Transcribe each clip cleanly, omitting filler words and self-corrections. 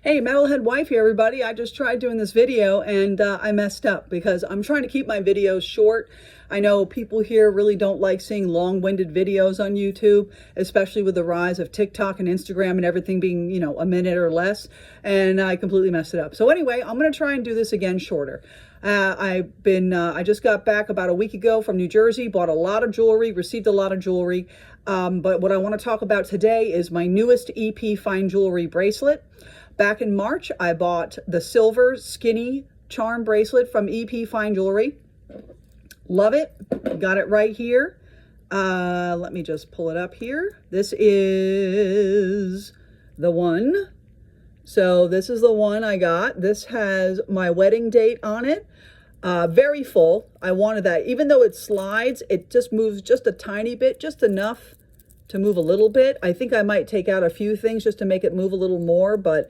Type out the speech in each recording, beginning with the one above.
Hey, Metalhead Wife here, everybody. I just tried doing this video and I messed up because I'm trying to keep my videos short. I know people here really don't like seeing long-winded videos on YouTube, especially with the rise of TikTok and Instagram and everything being, a minute or less. And I completely messed it up. So anyway, I'm going to try and do this again shorter. I just got back about a week ago from New Jersey, bought a lot of jewelry, received a lot of jewelry. But what I want to talk about today is my newest EP fine jewelry bracelet. Back in March, I bought the silver skinny charm bracelet from EP Fine Jewelry. Love it. Got it right here. Let me just pull it up here. This is the one. So this is the one I got. This has my wedding date on it. Very full. I wanted that. Even though it slides, it just moves just a tiny bit, just enough to move a little bit. I think I might take out a few things just to make it move a little more, but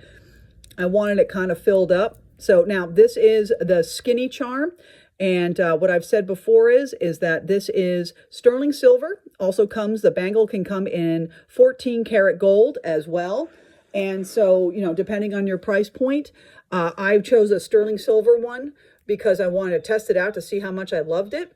I wanted it kind of filled up. So now this is the skinny charm. And what I've said before is that this is sterling silver. Also comes, the bangle can come in 14 karat gold as well. And so, depending on your price point, I chose a sterling silver one because I wanted to test it out to see how much I loved it.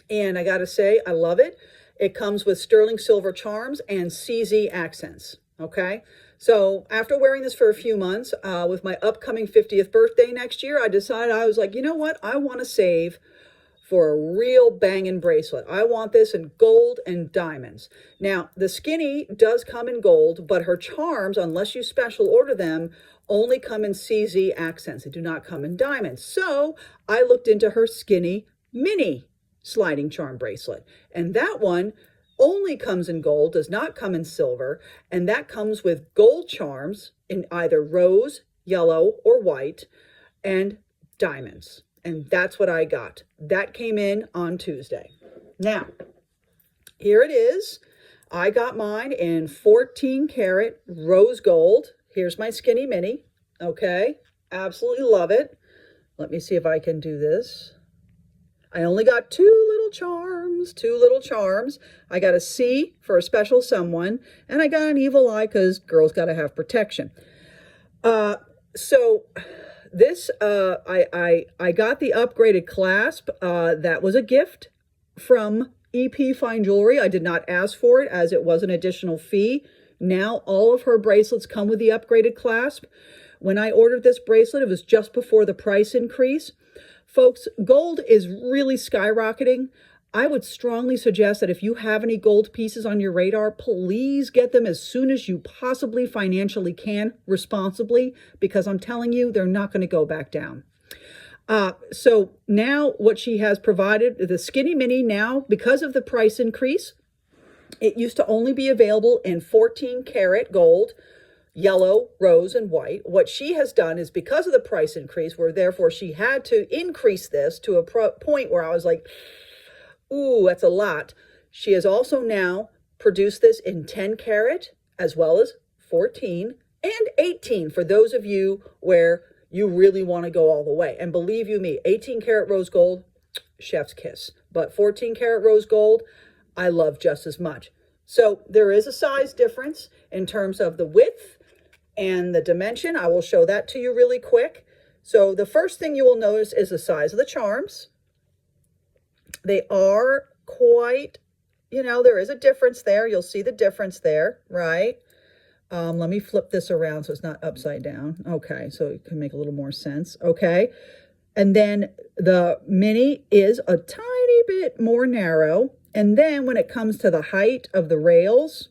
And I got to say, I love it. It comes with sterling silver charms and CZ accents. Okay. So after wearing this for a few months, with my upcoming 50th birthday next year, I decided, I was like, you know what? I want to save for a real banging bracelet. I want this in gold and diamonds. Now, the skinny does come in gold, but her charms, unless you special order them, only come in CZ accents. They do not come in diamonds. So I looked into her skinny mini sliding charm bracelet. And that one only comes in gold, does not come in silver, and that comes with gold charms in either rose, yellow, or white, and diamonds. And that's what I got. That came in on Tuesday. Now, here it is. I got mine in 14 karat rose gold. Here's my skinny mini. Okay, absolutely love it. Let me see if I can do this. I only got two little charms. I got a C for a special someone, and I got an evil eye because girls got to have protection. So this, I got the upgraded clasp. That was a gift from EP Fine Jewelry. I did not ask for it as it was an additional fee. Now all of her bracelets come with the upgraded clasp. When I ordered this bracelet, it was just before the price increase. Folks, gold is really skyrocketing. I would strongly suggest that if you have any gold pieces on your radar, please get them as soon as you possibly financially can, responsibly, because I'm telling you, they're not going to go back down. So now what she has provided, the skinny mini now, because of the price increase, it used to only be available in 14 karat gold, yellow, rose, and white. What she has done is, because of the price increase, where therefore she had to increase this to a point where I was like, ooh, that's a lot. She has also now produced this in 10 karat as well as 14 and 18 for those of you where you really want to go all the way. And believe you me, 18 karat rose gold, chef's kiss. But 14 karat rose gold, I love just as much. So there is a size difference in terms of the width and the dimension. I will show that to you really quick. So the first thing you will notice is the size of the charms. They are quite, there is a difference there. You'll see the difference there, right? Let me flip this around so it's not upside down. Okay, so it can make a little more sense. Okay. And then the mini is a tiny bit more narrow. And then when it comes to the height of the rails,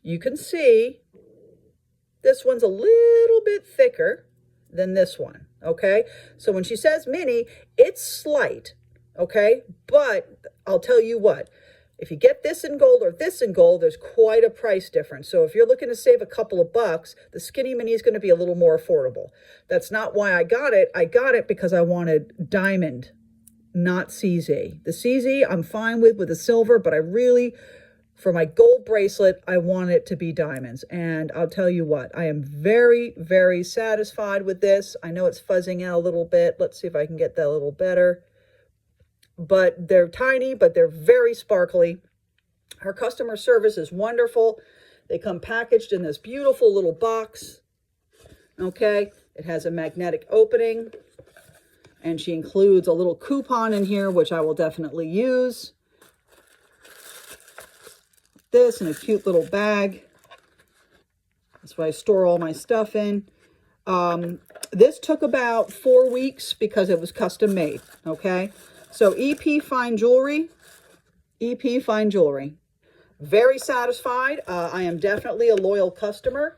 you can see this one's a little bit thicker than this one, okay? So when she says mini, it's slight, okay? But I'll tell you what, if you get this in gold or this in gold, there's quite a price difference. So if you're looking to save a couple of bucks, the skinny mini is going to be a little more affordable. That's not why I got it. I got it because I wanted diamond, not CZ. The CZ I'm fine with the silver, but I really, for my gold bracelet, I want it to be diamonds. And I'll tell you what, I am very, very satisfied with this. I know it's fuzzing out a little bit. Let's see if I can get that a little better. But they're tiny, but they're very sparkly. Her customer service is wonderful. They come packaged in this beautiful little box. Okay, it has a magnetic opening, and she includes a little coupon in here, which I will definitely use. This in a cute little bag. That's what I store all my stuff in. This took about 4 weeks because it was custom made. Okay, so EP Fine Jewelry. EP Fine Jewelry. Very satisfied. I am definitely a loyal customer.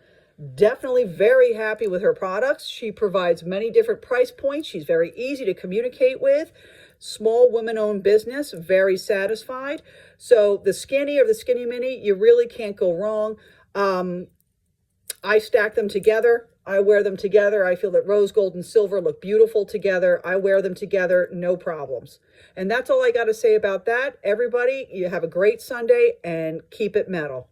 Definitely very happy with her products. She provides many different price points. She's very easy to communicate with. Small women-owned business. Very satisfied. So the Skinny or the Skinny Mini, you really can't go wrong. I stack them together. I wear them together. I feel that rose gold and silver look beautiful together. I wear them together, no problems. And that's all I got to say about that. Everybody, you have a great Sunday and keep it metal.